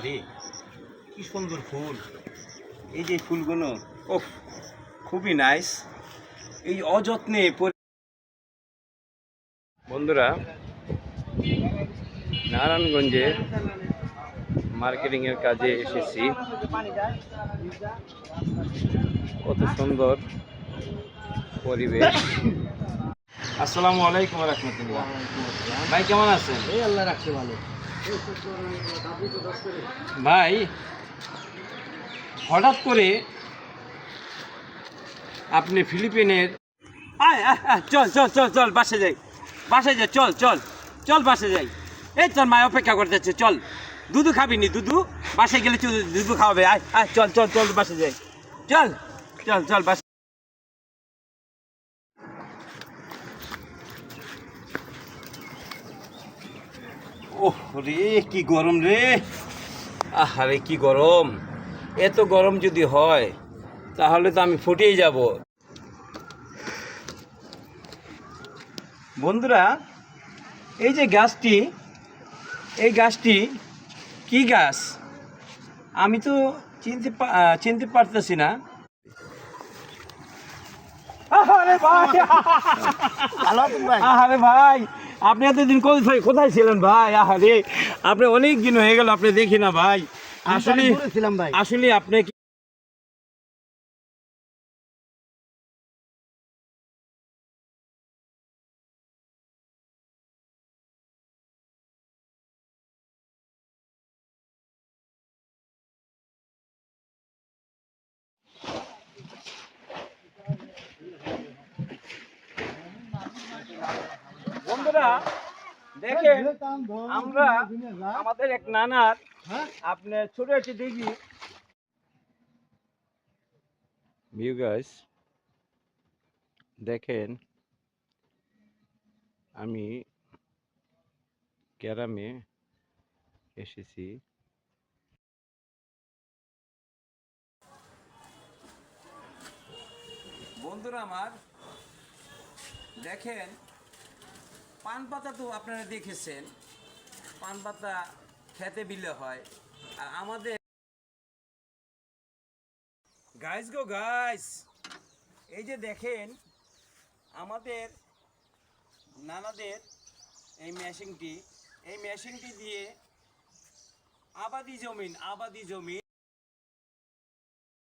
আহারে কি সুন্দর ফুল, এই যে ফুলগুলো ওহ খুবই নাইস। এই অযত্নে বন্ধুরা নারায়ণগঞ্জে মার্কেটিংয়ের কাজে এসেছি। কত সুন্দর পরিবেশ। আসসালামু আলাইকুম রহমতুল্লাহ। ভাই কেমন আছেন? এই আল্লাহ রাখছে ভালো। ভাই হঠাৎ করে আপনি ফিলিপিনের চল চল চল চল বাসে যাই, বাসে যাই, চল চল চল বাসে যাই। এই চল মায় অপেক্ষা করতে যাচ্ছে, চল। দুধু খাবি নি? দুধু বাসে গেলে দুধু খাওয়াবে। আয় আয় চল চল চল বাসে যাই, চল চল চল বাসে। ওহ রে কি গরম রে, আহারে কি গরম। এত গরম যদি হয় তাহলে তো আমি ফুটেই যাব। বন্ধুরা এই যে গাছটি, এই গাছটি কি গাছ আমি তো চিনতে পারতেছি না। আহারে ভাই, আহারে ভাই আপনি এতদিন কোথায় ছিলেন ভাই? আহারে আপনি অনেক দিন হয়ে গেল আপনি দেখি না ভাই। আসলে আসলে আপনি বন্ধুরা দেখেন আমরা আমাদের এক নানার আপনি ছোট একটি দেখি ভিউ গাইস, দেখেন আমি গ্রামে এসেছি। বন্ধুরা আমার দেখেন পান পাতা তো আপনারা দেখেছেন, পান পাতা খেতে বিলে হয়। আর আমাদের গাইস গো গাইস, এই যে দেখেন আমাদের নানাদের এই মেশিনটি দিয়ে আবাদি জমিন